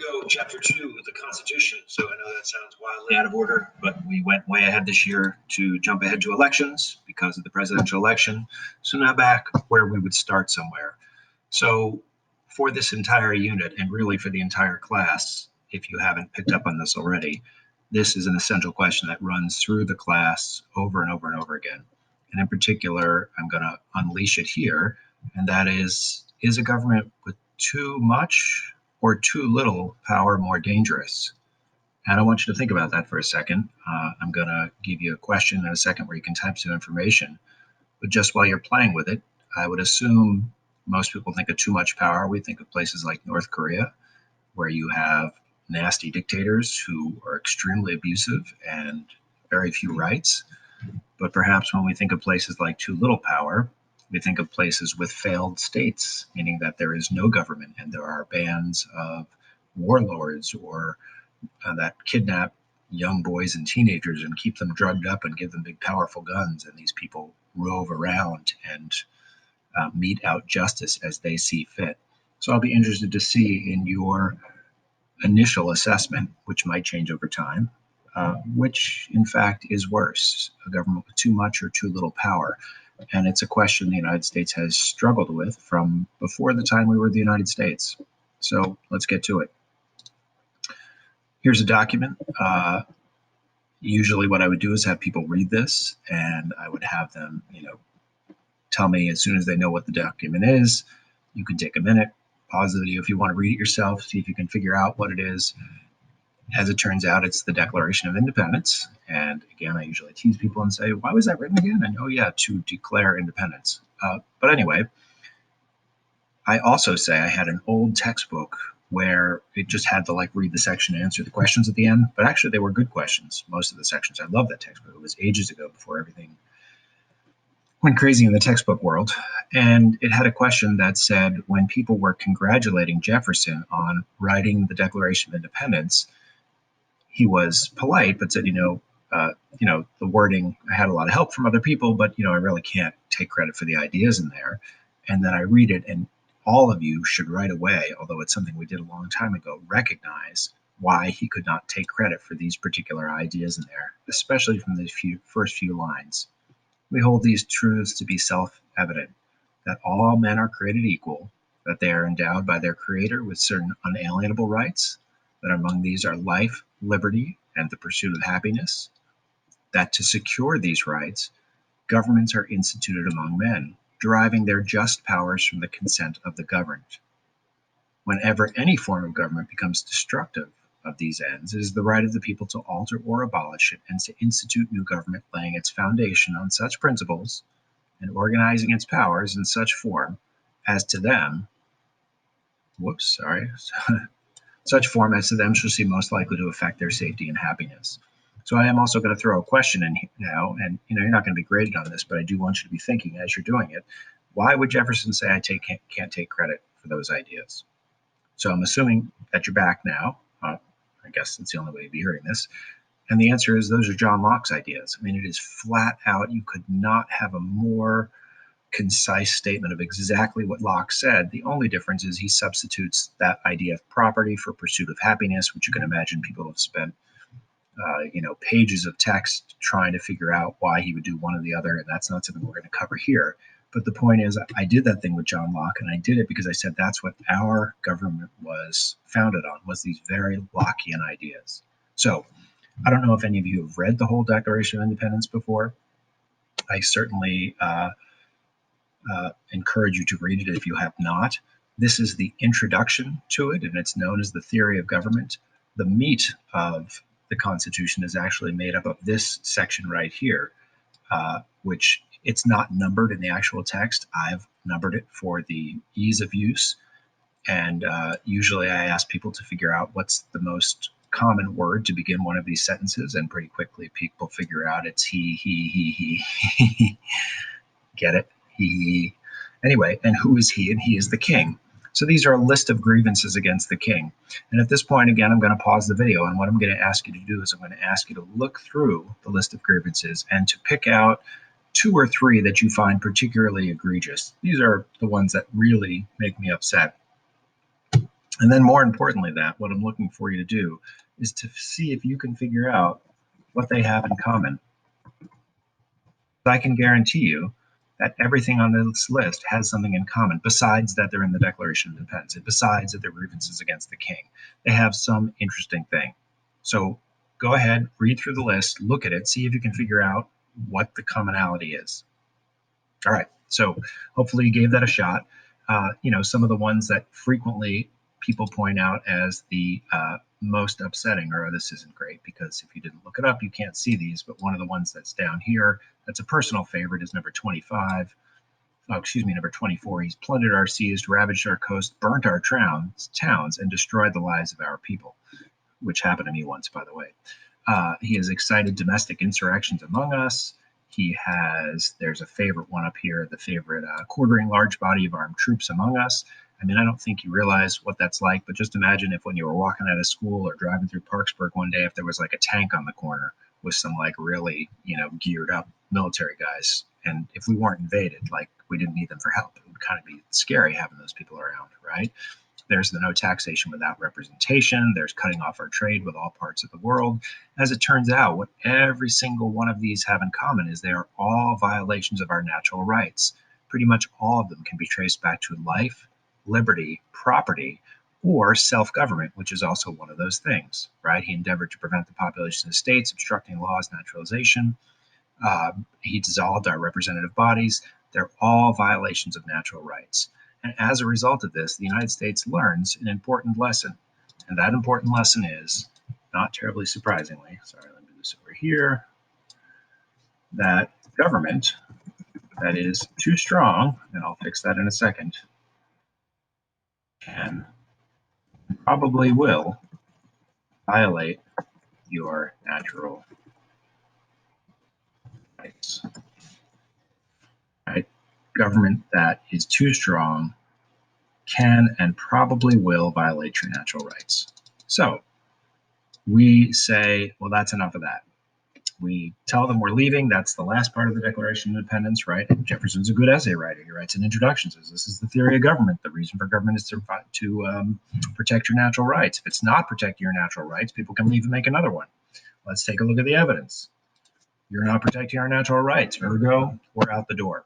So, Chapter 2 of the Constitution. So, I know that sounds wildly out of order, but we went way ahead this year to jump ahead to elections because of the presidential election. So, now back where we would start somewhere. So, for this entire unit, and really for the entire class, if you haven't picked up on this already, this is an essential question that runs through the class over and over and over again. And in particular, I'm going to unleash it here, and that is a government with too much or too little power more dangerous? And I want you to think about that for a second. I'm going to give you a question in a second where you can type some information. But just while you're playing with it, I would assume most people think of too much power. We think of places like North Korea, where you have nasty dictators who are extremely abusive and very few rights. But perhaps when we think of places like too little power, we think of places with failed states, meaning that there is no government and there are bands of warlords or that kidnap young boys and teenagers and keep them drugged up and give them big, powerful guns. And these people rove around and mete out justice as they see fit. So I'll be interested to see in your initial assessment, which might change over time, which in fact is worse, a government with too much or too little power. And it's a question the United States has struggled with from before the time we were the United States. So let's get to it. Here's a document. Usually what I would do is have people read this, and I would have them, tell me as soon as they know what the document is. You can take a minute, pause the video if you want to read it yourself, see if you can figure out what it is. As it turns out, it's the Declaration of Independence. And again, I usually tease people and say, why was that written again? And to declare independence. But anyway, I also say I had an old textbook where it just had to read the section and answer the questions at the end. But actually, they were good questions, most of the sections. I love that textbook. It was ages ago before everything went crazy in the textbook world. And it had a question that said, when people were congratulating Jefferson on writing the Declaration of Independence, he was polite, but said, the wording, I had a lot of help from other people, but, I really can't take credit for the ideas in there. And then I read it, and all of you should right away, although it's something we did a long time ago, recognize why he could not take credit for these particular ideas in there, especially from the first few lines. We hold these truths to be self-evident, that all men are created equal, that they are endowed by their Creator with certain unalienable rights, that among these are life, liberty, and the pursuit of happiness, that to secure these rights, governments are instituted among men, deriving their just powers from the consent of the governed. Whenever any form of government becomes destructive of these ends, it is the right of the people to alter or abolish it and to institute new government, laying its foundation on such principles and organizing its powers in such form as to them, such form as to them shall seem most likely to affect their safety and happiness. So I am also going to throw a question in here now, and you're not going to be graded on this, but I do want you to be thinking as you're doing it. Why would Jefferson say I can't take credit for those ideas? So I'm assuming that you're back now. I guess that's the only way to be hearing this. And the answer is those are John Locke's ideas. I mean, it is flat out. You could not have a more concise statement of exactly what Locke said. The only difference is he substitutes that idea of property for pursuit of happiness, which you can imagine people have spent pages of text trying to figure out why he would do one or the other, and that's not something we're going to cover here. But the point is, I did that thing with John Locke, and I did it because I said that's what our government was founded on, was these very Lockean ideas. So I don't know if any of you have read the whole Declaration of Independence before. I certainly encourage you to read it if you have not. This is the introduction to it, and it's known as the theory of government. The meat of the Constitution is actually made up of this section right here, which it's not numbered in the actual text. I've numbered it for the ease of use. And usually I ask people to figure out what's the most common word to begin one of these sentences. And pretty quickly people figure out it's he. Get it? He. Anyway, and who is he? And he is the king. So these are a list of grievances against the king. And at this point, again, I'm going to pause the video. And what I'm going to ask you to do is I'm going to ask you to look through the list of grievances and to pick out 2 or 3 that you find particularly egregious. These are the ones that really make me upset. And then more importantly, that what I'm looking for you to do is to see if you can figure out what they have in common. I can guarantee you that everything on this list has something in common, besides that they're in the Declaration of Independence, and besides that they're grievances against the king. They have some interesting thing. So go ahead, read through the list, look at it, see if you can figure out what the commonality is. All right. So hopefully you gave that a shot. Some of the ones that frequently people point out as the most upsetting, or this isn't great because if you didn't look it up, you can't see these. But one of the ones that's down here, that's a personal favorite, is number 25. Oh, excuse me, number 24. He's plundered our seas, ravaged our coast, burnt our towns, and destroyed the lives of our people, which happened to me once, by the way. He has excited domestic insurrections among us. There's a favorite one up here, the favorite, quartering large body of armed troops among us. I mean, I don't think you realize what that's like, but just imagine if when you were walking out of school or driving through Parksburg one day, if there was like a tank on the corner with some like really, geared up military guys. And if we weren't invaded, like we didn't need them for help, it would kind of be scary having those people around, right? There's the no taxation without representation. There's cutting off our trade with all parts of the world. As it turns out, what every single one of these have in common is they are all violations of our natural rights. Pretty much all of them can be traced back to life, liberty, property, or self-government, which is also one of those things, right? He endeavored to prevent the population of states, obstructing laws, naturalization. He dissolved our representative bodies. They're all violations of natural rights. And as a result of this, the United States learns an important lesson. And that important lesson is, not terribly surprisingly, sorry, let me do this over here, that government that is too strong, and I'll fix that in a second, can probably will violate your natural rights. Right? Government that is too strong can and probably will violate your natural rights. So we say, well, that's enough of that. We tell them we're leaving. That's the last part of the Declaration of Independence, right? And Jefferson's a good essay writer. He writes an introduction, says this is the theory of government. The reason for government is to protect your natural rights. If it's not protecting your natural rights, people can leave and make another one. Let's take a look at the evidence. You're not protecting our natural rights. Ergo, we're out the door,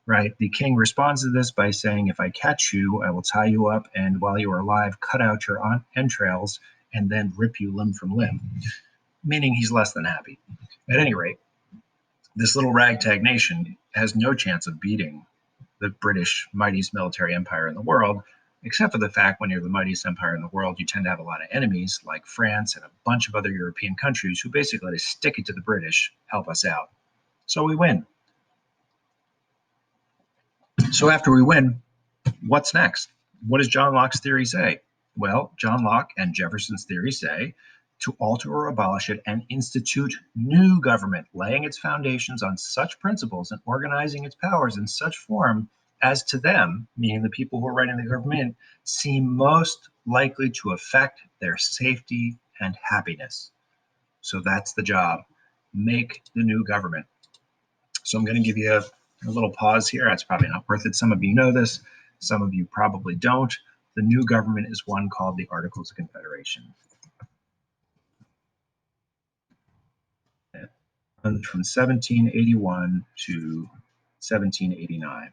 right? The king responds to this by saying, if I catch you, I will tie you up, and while you are alive, cut out your entrails and then rip you limb from limb, meaning he's less than happy. At any rate, this little ragtag nation has no chance of beating the British mightiest military empire in the world, except for the fact when you're the mightiest empire in the world, you tend to have a lot of enemies like France and a bunch of other European countries who basically to stick it to the British, help us out. So we win. So after we win, what's next? What does John Locke's theory say? Well, John Locke and Jefferson's theory say to alter or abolish it and institute new government, laying its foundations on such principles and organizing its powers in such form as to them, meaning the people who are running the government, seem most likely to affect their safety and happiness. So that's the job. Make the new government. So I'm going to give you a little pause here. That's probably not worth it. Some of you know this. Some of you probably don't. The new government is one called the Articles of Confederation. From 1781 to 1789.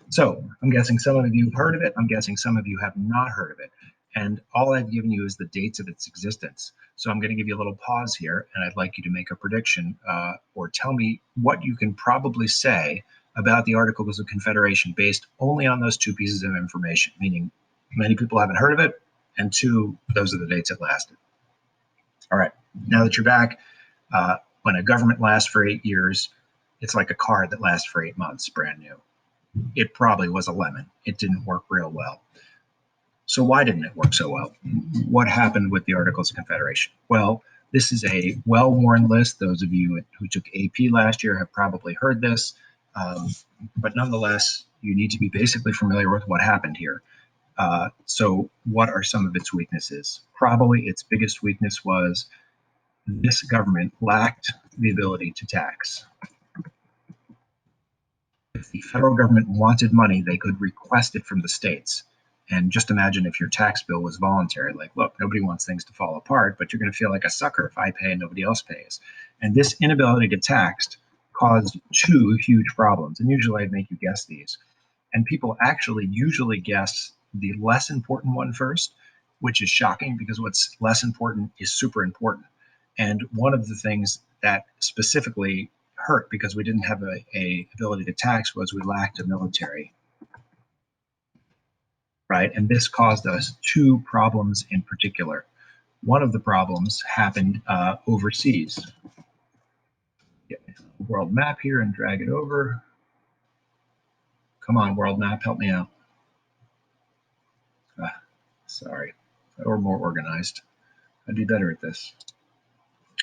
So I'm guessing some of you have heard of it. I'm guessing some of you have not heard of it. And all I've given you is the dates of its existence. So I'm going to give you a little pause here, and I'd like you to make a prediction or tell me what you can probably say about the Articles of Confederation based only on those two pieces of information, meaning many people haven't heard of it, and two, those are the dates it lasted. All right, now that you're back, when a government lasts for 8 years, it's like a car that lasts for 8 months, brand new. It probably was a lemon. It didn't work real well. So why didn't it work so well? What happened with the Articles of Confederation? Well, this is a well-worn list. Those of you who took AP last year have probably heard this. But nonetheless, you need to be basically familiar with what happened here. So what are some of its weaknesses? Probably its biggest weakness was this government lacked the ability to tax. If the federal government wanted money, they could request it from the states. And just imagine if your tax bill was voluntary. Like, look, nobody wants things to fall apart, but you're going to feel like a sucker if I pay and nobody else pays. And this inability to tax caused two huge problems. And usually I'd make you guess these. And people actually usually guess the less important one first, which is shocking because what's less important is super important. And one of the things that specifically hurt because we didn't have a ability to tax was we lacked a military, right? And this caused us two problems in particular. One of the problems happened overseas. Get my world map here and drag it over. Come on, world map, help me out. Sorry, if I were more organized, I'd be better at this.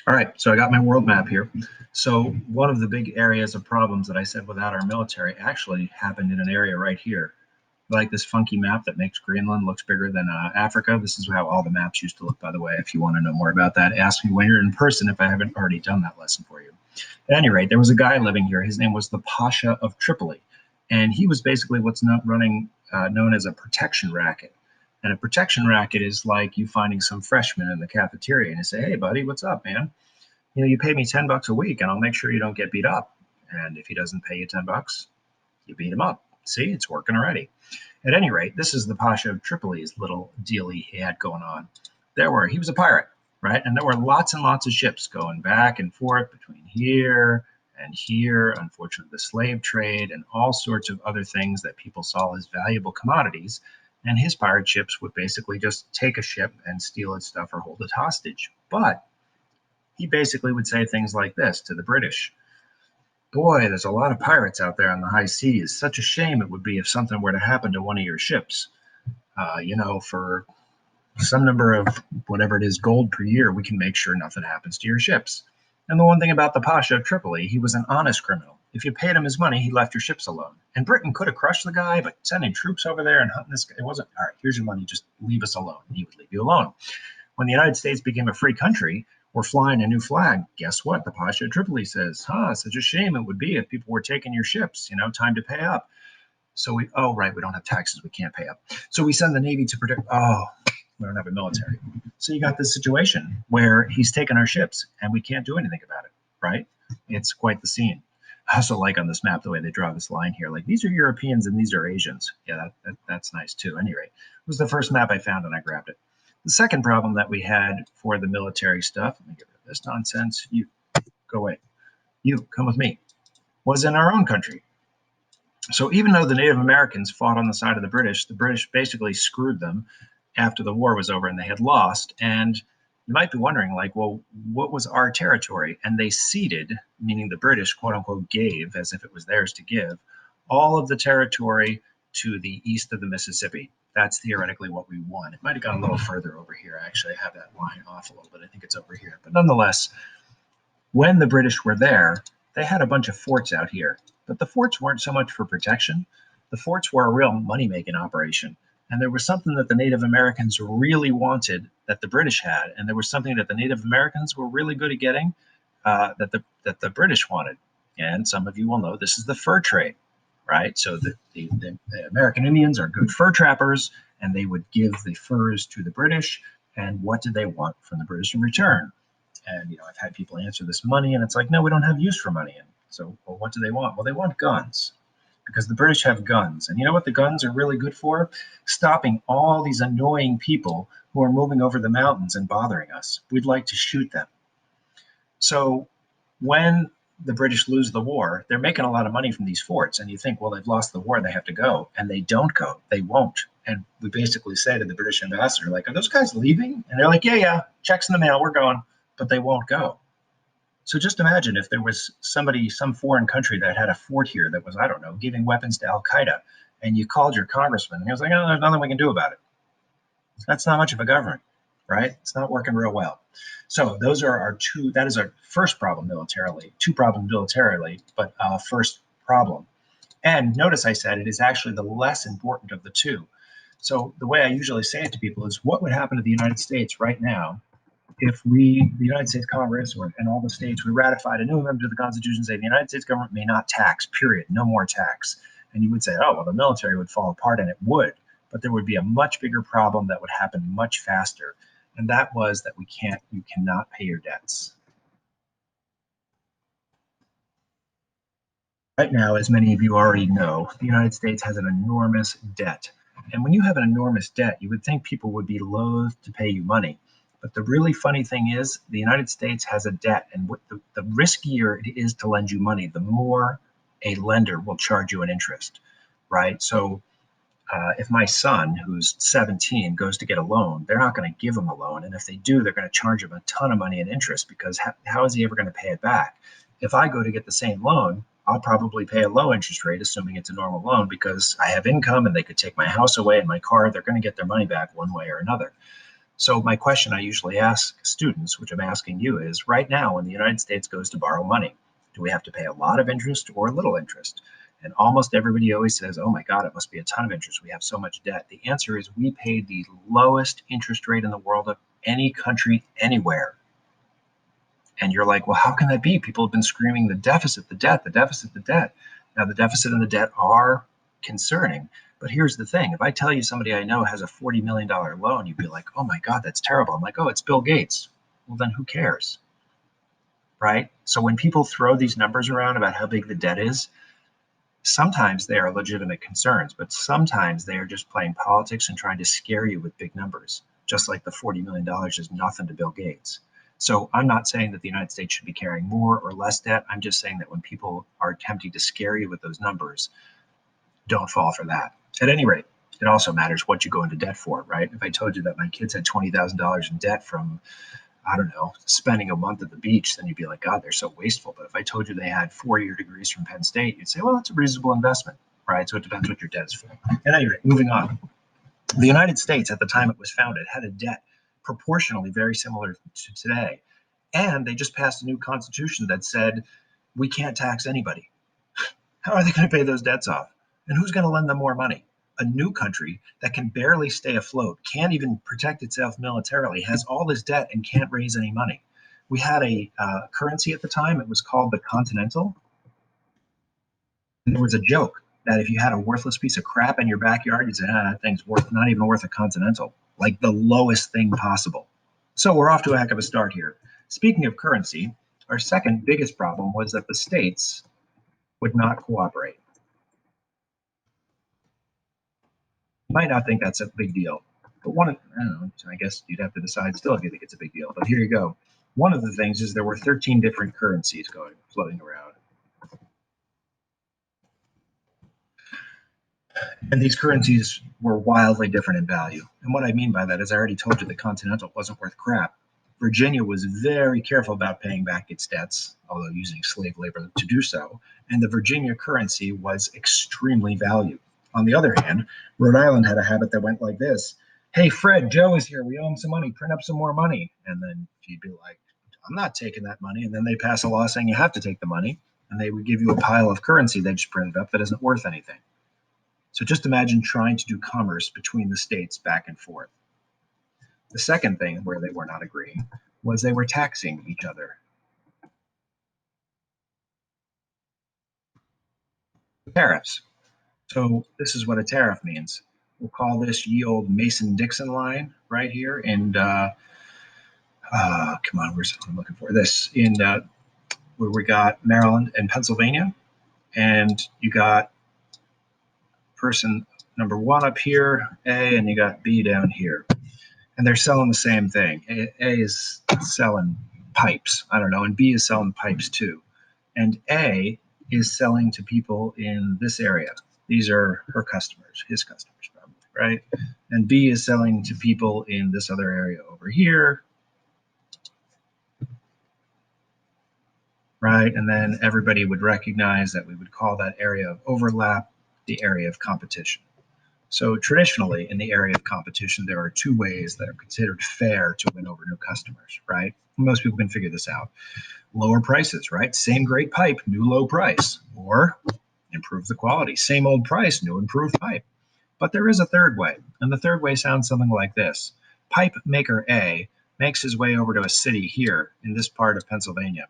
All right, so I got my world map here. So one of the big areas of problems that I said without our military actually happened in an area right here. Like this funky map that makes Greenland looks bigger than Africa. This is how all the maps used to look, by the way. If you want to know more about that, ask me when you're in person if I haven't already done that lesson for you. At any rate, there was a guy living here. His name was the Pasha of Tripoli. And he was basically what's not running known as a protection racket. And a protection racket is like you finding some freshman in the cafeteria and you say, hey, buddy, what's up, man? You know, you pay me $10 a week and I'll make sure you don't get beat up. And if he doesn't pay you $10, you beat him up. See, it's working already. At any rate, this is the Pasha of Tripoli's little deal he had going on. He was a pirate, right? And there were lots and lots of ships going back and forth between here and here. Unfortunately, the slave trade and all sorts of other things that people saw as valuable commodities. And his pirate ships would basically just take a ship and steal its stuff or hold it hostage. But he basically would say things like this to the British. Boy, there's a lot of pirates out there on the high seas. Such a shame it would be if something were to happen to one of your ships. For some number of whatever it is, gold per year, we can make sure nothing happens to your ships. And the one thing about the Pasha of Tripoli, he was an honest criminal. If you paid him his money, he left your ships alone. And Britain could have crushed the guy, but sending troops over there and hunting this guy, it wasn't, all right, here's your money, just leave us alone. And he would leave you alone. When the United States became a free country, we're flying a new flag. Guess what? The Pasha of Tripoli says, such a shame it would be if people were taking your ships, time to pay up. So we don't have taxes, we can't pay up. So we send the Navy to protect, we don't have a military. So you got this situation where he's taken our ships and we can't do anything about it, right? It's quite the scene. I also like on this map the way they draw this line here. Like these are Europeans and these are Asians. Yeah, that's nice too. Anyway, it was the first map I found and I grabbed it. The second problem that we had for the military stuff, let me get rid of this nonsense. You go away. You come with me. Was in our own country. So even though the Native Americans fought on the side of the British basically screwed them after the war was over and they had lost. And you might be wondering, like, well, what was our territory? And they ceded, meaning the British, quote unquote, gave, as if it was theirs to give, all of the territory to the east of the Mississippi. That's theoretically what we won. It might have gone a little further over here. Actually, I have that line off a little bit. I think it's over here. But nonetheless, when the British were there, they had a bunch of forts out here. But the forts weren't so much for protection. The forts were a real money-making operation. And there was something that the Native Americans really wanted that the British had. And there was something that the Native Americans were really good at getting that the British wanted. And some of you will know this is the fur trade, right? So the American Indians are good fur trappers, and they would give the furs to the British. And what did they want from the British in return? And, I've had people answer this money, and it's like, no, we don't have use for money. And so, well, what do they want? Well, they want guns because the British have guns. And you know what the guns are really good for? Stopping all these annoying people who are moving over the mountains and bothering us. We'd like to shoot them. So when the British lose the war, they're making a lot of money from these forts. And you think, well, they've lost the war, they have to go. And they don't go. They won't. And we basically say to the British ambassador, like, are those guys leaving? And they're like, yeah, checks in the mail, we're going. But they won't go. So just imagine if there was some foreign country that had a fort here that was, I don't know, giving weapons to Al Qaeda, and you called your congressman, and he was like, oh, there's nothing we can do about it. That's not much of a government, right? It's not working real well. So those are that is our first problem militarily, two problems militarily, but first problem. And notice I said it is actually the less important of the two. So the way I usually say it to people is, what would happen to the United States right now if the United States Congress and all the states, we ratified a new amendment to the Constitution saying the United States government may not tax, period, no more tax. And you would say, oh, well, the military would fall apart, and it would. but there would be a much bigger problem that would happen much faster. And that was that you cannot pay your debts. Right now, as many of you already know, the United States has an enormous debt. And when you have an enormous debt, you would think people would be loath to pay you money. But the really funny thing is, the United States has a debt, and the riskier it is to lend you money, the more a lender will charge you an interest, right? So if my son, who's 17, goes to get a loan, they're not going to give him a loan. And if they do, they're going to charge him a ton of money in interest because how is he ever going to pay it back? If I go to get the same loan, I'll probably pay a low interest rate, assuming it's a normal loan, because I have income and they could take my house away and my car. They're going to get their money back one way or another. So my question I usually ask students, which I'm asking you, is right now when the United States goes to borrow money, do we have to pay a lot of interest or a little interest? And almost everybody always says, oh my God, it must be a ton of interest. We have so much debt. The answer is we pay the lowest interest rate in the world of any country anywhere. And you're like, well, how can that be? People have been screaming the deficit, the debt, the deficit, the debt. Now, the deficit and the debt are concerning. But here's the thing. If I tell you somebody I know has a $40 million loan, you'd be like, oh my God, that's terrible. I'm like, oh, it's Bill Gates. Well, then who cares? Right? So when people throw these numbers around about how big the debt is, sometimes they are legitimate concerns, but sometimes they are just playing politics and trying to scare you with big numbers, just like the $40 million is nothing to Bill Gates. So I'm not saying that the United States should be carrying more or less debt. I'm just saying that when people are attempting to scare you with those numbers, don't fall for that. At any rate, it also matters what you go into debt for, right? If I told you that my kids had $20,000 in debt from, I don't know, spending a month at the beach, then you'd be like, God, they're so wasteful. But if I told you they had 4-year degrees from Penn State, you'd say, well, it's a reasonable investment, right? So it depends what your debt is for. At any rate, moving on. The United States, at the time it was founded, had a debt proportionally very similar to today. And they just passed a new constitution that said we can't tax anybody. How are they going to pay those debts off? And who's going to lend them more money? A new country that can barely stay afloat, can't even protect itself militarily, has all this debt and can't raise any money. We had a currency at the time. It was called the Continental. And there was a joke that if you had a worthless piece of crap in your backyard, you'd say, that thing's not even worth a Continental, like the lowest thing possible. So we're off to a heck of a start here. Speaking of currency, our second biggest problem was that the states would not cooperate. You might not think that's a big deal, but I don't know, I guess you'd have to decide still if you think it's a big deal. But here you go. One of the things is there were 13 different currencies floating around. And these currencies were wildly different in value. And what I mean by that is I already told you the Continental wasn't worth crap. Virginia was very careful about paying back its debts, although using slave labor to do so. And the Virginia currency was extremely valued. On the other hand, Rhode Island had a habit that went like this. Hey, Fred, Joe is here. We owe him some money. Print up some more money. And then she'd be like, I'm not taking that money. And then they pass a law saying you have to take the money. And they would give you a pile of currency they just printed up that isn't worth anything. So just imagine trying to do commerce between the states back and forth. The second thing where they were not agreeing was they were taxing each other. Tariffs. So this is what a tariff means. We'll call this ye old Mason-Dixon line right here. And come on, where's what I'm looking for? This in where we got Maryland and Pennsylvania, and you got person number one up here, A, and you got B down here. And they're selling the same thing. A is selling pipes, I don't know, and B is selling pipes too. And A is selling to people in this area. These are her customers, his customers, probably, right? And B is selling to people in this other area over here, right? And then everybody would recognize that we would call that area of overlap the area of competition. So traditionally, in the area of competition, there are two ways that are considered fair to win over new customers, right? Most people can figure this out. Lower prices, right? Same great pipe, new low price. Or improve the quality. Same old price, new improved pipe. But there is a third way, and the third way sounds something like this. Pipe maker A makes his way over to a city here in this part of Pennsylvania,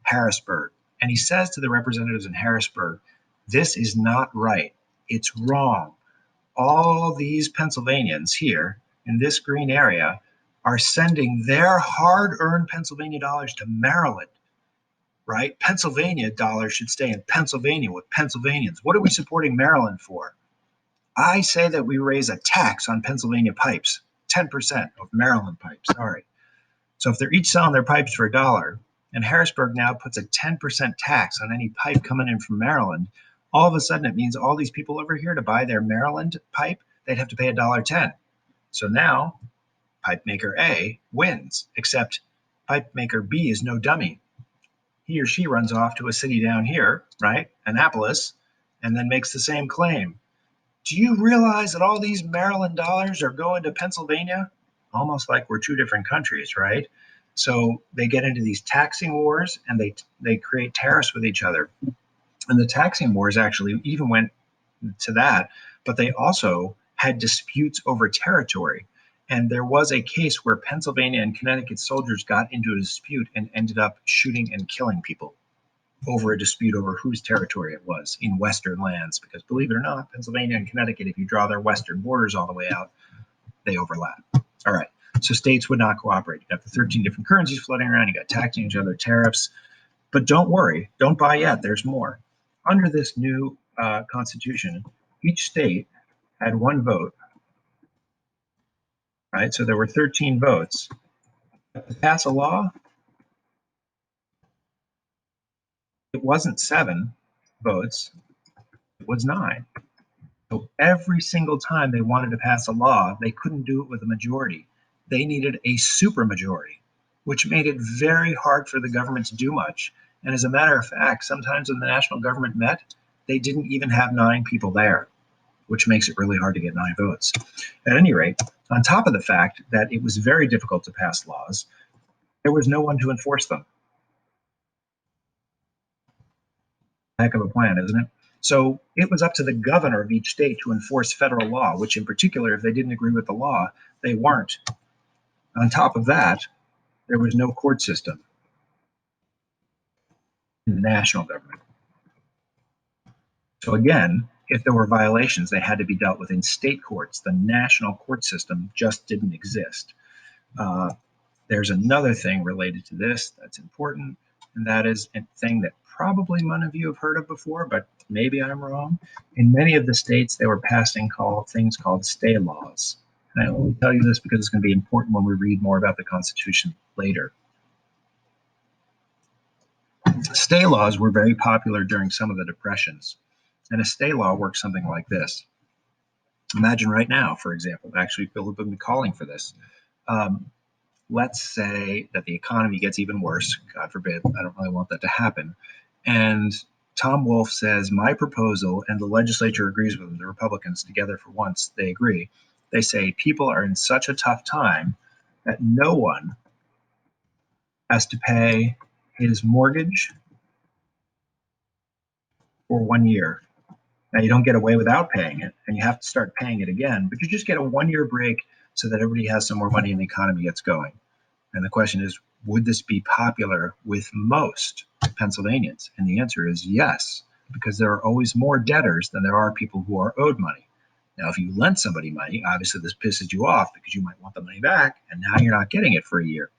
Harrisburg, and he says to the representatives in Harrisburg, this is not right. It's wrong. all these Pennsylvanians here in this green area are sending their hard-earned Pennsylvania dollars to Maryland, right? Pennsylvania dollars should stay in Pennsylvania with Pennsylvanians. What are we supporting Maryland for? I say that we raise a tax on Pennsylvania pipes, 10% of Maryland pipes, sorry. So if they're each selling their pipes for $1, and Harrisburg now puts a 10% tax on any pipe coming in from Maryland, all of a sudden it means all these people over here to buy their Maryland pipe, they'd have to pay $1.10. So now pipe maker A wins, except pipe maker B is no dummy. He or she runs off to a city down here, right, Annapolis, and then makes the same claim. Do you realize that all these Maryland dollars are going to Pennsylvania? Almost like we're two different countries, right? So they get into these taxing wars and they create tariffs with each other. And the taxing wars actually even went to that, but they also had disputes over territory. And there was a case where Pennsylvania and Connecticut soldiers got into a dispute and ended up shooting and killing people over a dispute over whose territory it was in Western lands. Because believe it or not, Pennsylvania and Connecticut, if you draw their western borders all the way out, they overlap. All right. So states would not cooperate. You got the 13 different currencies floating around. You got taxing each other, tariffs. But don't worry. Don't buy yet. There's more. Under this new constitution, each state had one vote, right? So there were 13 votes. To pass a law, it wasn't 7 votes, it was 9. So every single time they wanted to pass a law, they couldn't do it with a majority. They needed a supermajority, which made it very hard for the government to do much. And as a matter of fact, sometimes when the national government met, they didn't even have 9 people there, which makes it really hard to get 9 votes. At any rate, on top of the fact that it was very difficult to pass laws, there was no one to enforce them. Heck of a plan, isn't it? So it was up to the governor of each state to enforce federal law, which in particular, if they didn't agree with the law, they weren't. On top of that, there was no court system in the national government. So again, if there were violations, they had to be dealt with in state courts. The national court system just didn't exist. There's another thing related to this that's important, and that is a thing that probably none of you have heard of before, but maybe I'm wrong. In many of the states, they were passing things called stay laws. And I only tell you this because it's going to be important when we read more about the Constitution later. Stay laws were very popular during some of the depressions. And a stay law works something like this. Imagine right now, for example, actually, people have been calling for this. Let's say that the economy gets even worse. God forbid, I don't really want that to happen. And Tom Wolf says, my proposal, and the legislature agrees with him, the Republicans together for once, they agree. They say people are in such a tough time that no one has to pay his mortgage for 1 year. Now, you don't get away without paying it, and you have to start paying it again, but you just get a 1-year break so that everybody has some more money and the economy gets going. And the question is, would this be popular with most Pennsylvanians? And the answer is yes, because there are always more debtors than there are people who are owed money. Now, if you lent somebody money, obviously this pisses you off because you might want the money back, and now you're not getting it for a year.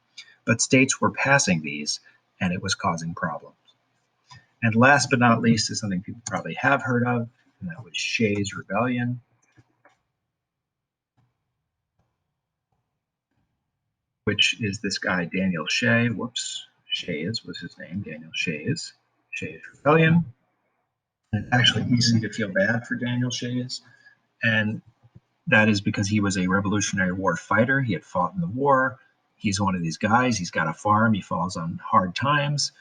But states were passing these, and it was causing problems. And last but not least is something people probably have heard of, and that was Shays' Rebellion. Which is this guy, Daniel Shay. Whoops, Shays was his name, Daniel Shays. Shays' Rebellion. And it's actually easy to feel bad for Daniel Shays. And that is because he was a Revolutionary War fighter. He had fought in the war. He's one of these guys. He's got a farm. He falls on hard times.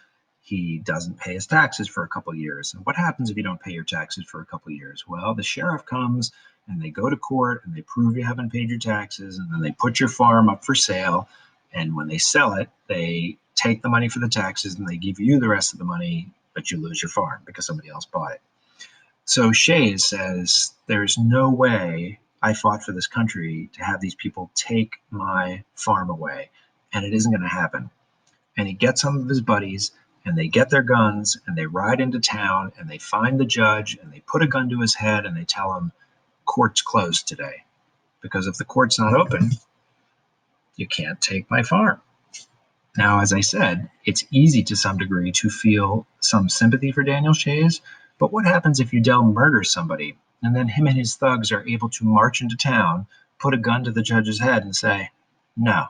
He doesn't pay his taxes for a couple of years. And what happens if you don't pay your taxes for a couple of years? Well, the sheriff comes and they go to court and they prove you haven't paid your taxes, and then they put your farm up for sale. And when they sell it, they take the money for the taxes and they give you the rest of the money, but you lose your farm because somebody else bought it. So Shays says, there's no way I fought for this country to have these people take my farm away, and it isn't going to happen. And he gets some of his buddies, and they get their guns, and they ride into town, and they find the judge, and they put a gun to his head, and they tell him, court's closed today. Because if the court's not open, you can't take my farm. Now, as I said, it's easy to some degree to feel some sympathy for Daniel Shays, but what happens if Udell murders somebody and then him and his thugs are able to march into town, put a gun to the judge's head and say, no,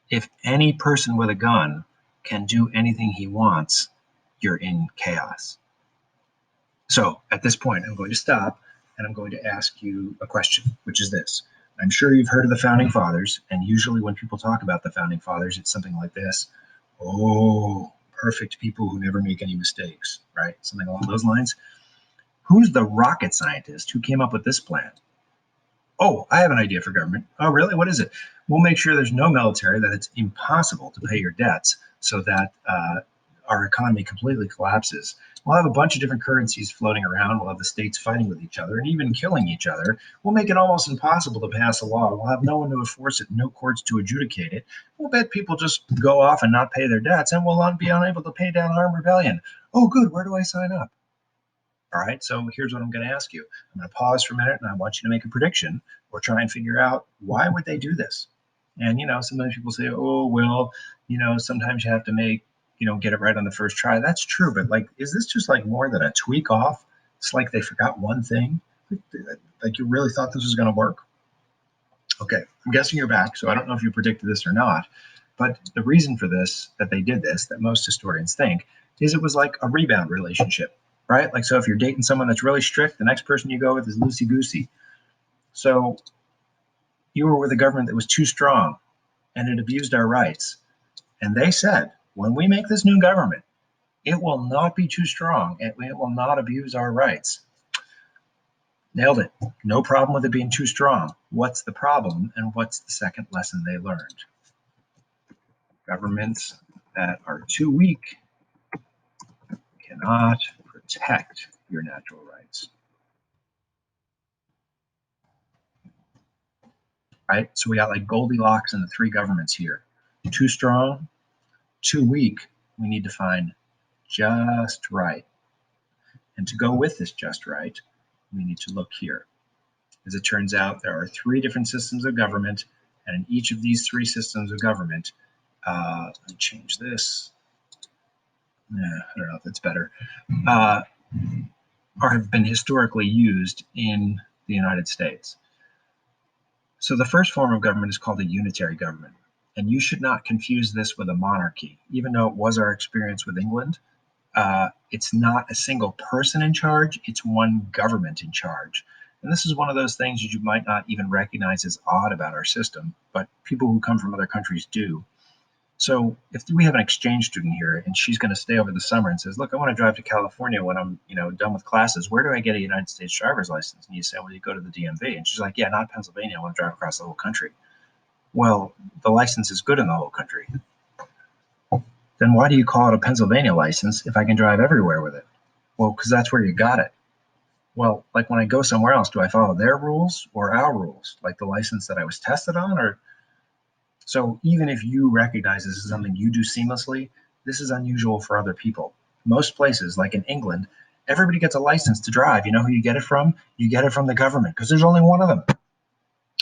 if any person with a gun can do anything he wants, you're in chaos. So at this point, I'm going to stop and I'm going to ask you a question, which is this. I'm sure you've heard of the Founding Fathers, and usually when people talk about the Founding Fathers, it's something like this. Oh, perfect people who never make any mistakes, right? Something along those lines. Who's the rocket scientist who came up with this plan? Oh, I have an idea for government. Oh, really? What is it? We'll make sure there's no military, that it's impossible to pay your debts so that our economy completely collapses. We'll have a bunch of different currencies floating around. We'll have the states fighting with each other and even killing each other. We'll make it almost impossible to pass a law. We'll have no one to enforce it, no courts to adjudicate it. We'll bet people just go off and not pay their debts, and we'll be unable to pay down armed rebellion. Oh, good. Where do I sign up? All right, so here's what I'm going to ask you. I'm going to pause for a minute and I want you to make a prediction or try and figure out why would they do this? And, sometimes people say, oh, well, sometimes you have to get it right on the first try. That's true. But is this just more than a tweak off? It's like they forgot one thing. Like you really thought this was going to work? Okay, I'm guessing you're back. So I don't know if you predicted this or not. But the reason for this, that they did this, that most historians think, is it was like a rebound relationship. Right? So if you're dating someone that's really strict, the next person you go with is loosey-goosey. So you were with a government that was too strong and it abused our rights. And they said, when we make this new government, it will not be too strong and it will not abuse our rights. Nailed it. No problem with it being too strong. What's the problem and what's the second lesson they learned? Governments that are too weak cannot protect your natural rights. Right? So we got Goldilocks and the three governments here. Too strong, too weak. We need to find just right. And to go with this just right, we need to look here. As it turns out, there are three different systems of government, and in each of these three systems of government, let me change this. I don't know if that's better. Or have been historically used in the United States. So the first form of government is called a unitary government. And you should not confuse this with a monarchy. Even though it was our experience with England, it's not a single person in charge, it's one government in charge. And this is one of those things that you might not even recognize as odd about our system, but people who come from other countries do. So if we have an exchange student here and she's going to stay over the summer and says, look, I want to drive to California when I'm done with classes, where do I get a United States driver's license? And you say, well, you go to the DMV. And she's like, yeah, not Pennsylvania. I want to drive across the whole country. Well, the license is good in the whole country. Then why do you call it a Pennsylvania license if I can drive everywhere with it? Well, because that's where you got it. Well, when I go somewhere else, do I follow their rules or our rules? Like the license that I was tested on? Or so even if you recognize this is something you do seamlessly, this is unusual for other people. Most places, like in England, everybody gets a license to drive. You know who you get it from? You get it from the government because there's only one of them.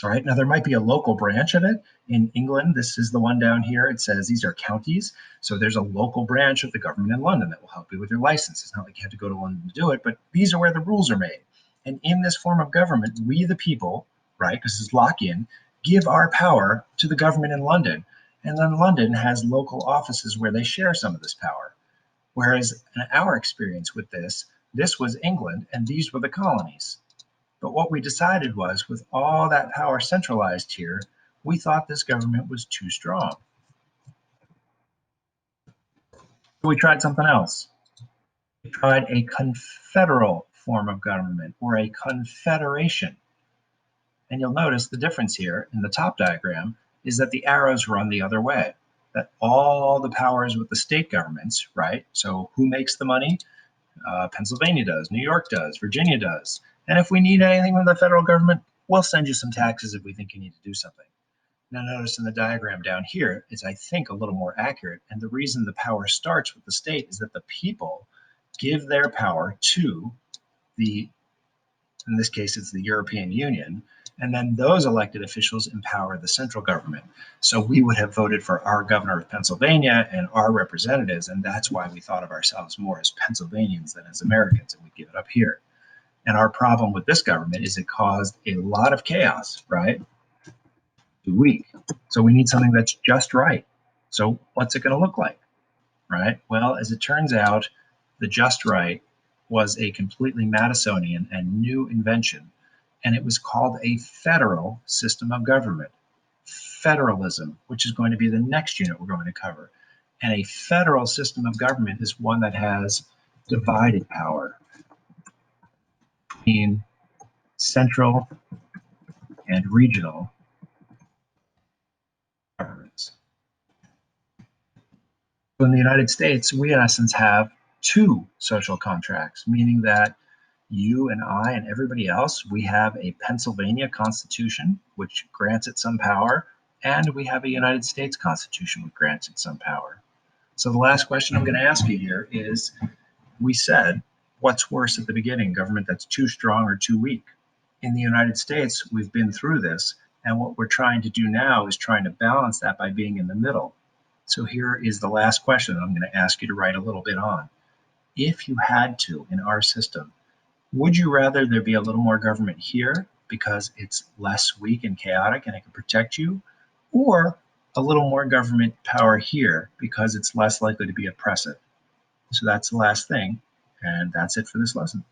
All right. Now, there might be a local branch of it. In England, this is the one down here. It says these are counties. So there's a local branch of the government in London that will help you with your license. It's not like you have to go to London to do it, but these are where the rules are made. And in this form of government, we, the people, right, because it's lock-in, give our power to the government in London. And then London has local offices where they share some of this power. Whereas in our experience with this was England, and these were the colonies. But what we decided was, with all that power centralized here, we thought this government was too strong. So we tried something else. We tried a confederal form of government, or a confederation. And you'll notice the difference here in the top diagram is that the arrows run the other way, that all the power is with the state governments, right? So who makes the money? Pennsylvania does, New York does, Virginia does. And if we need anything from the federal government, we'll send you some taxes if we think you need to do something. Now notice in the diagram down here, it's, I think, a little more accurate. And the reason the power starts with the state is that the people give their power to the In this case, it's the European Union. And then those elected officials empower the central government. So we would have voted for our governor of Pennsylvania and our representatives. And that's why we thought of ourselves more as Pennsylvanians than as Americans. And we give it up here. And our problem with this government is it caused a lot of chaos, right? Too weak. So we need something that's just right. So what's it going to look like, right? Well, as it turns out, the just right was a completely Madisonian and new invention, and it was called a federal system of government. Federalism, which is going to be the next unit we're going to cover. And a federal system of government is one that has divided power between central and regional governments. So in the United States, we in essence have two social contracts, meaning that you and I and everybody else, we have a Pennsylvania Constitution, which grants it some power, and we have a United States Constitution, which grants it some power. So the last question I'm going to ask you here is, we said, what's worse at the beginning, government that's too strong or too weak? In the United States, we've been through this, and what we're trying to do now is trying to balance that by being in the middle. So here is the last question I'm going to ask you to write a little bit on. If you had to, in our system, would you rather there be a little more government here because it's less weak and chaotic and it can protect you, or a little more government power here because it's less likely to be oppressive? So that's the last thing, and that's it for this lesson.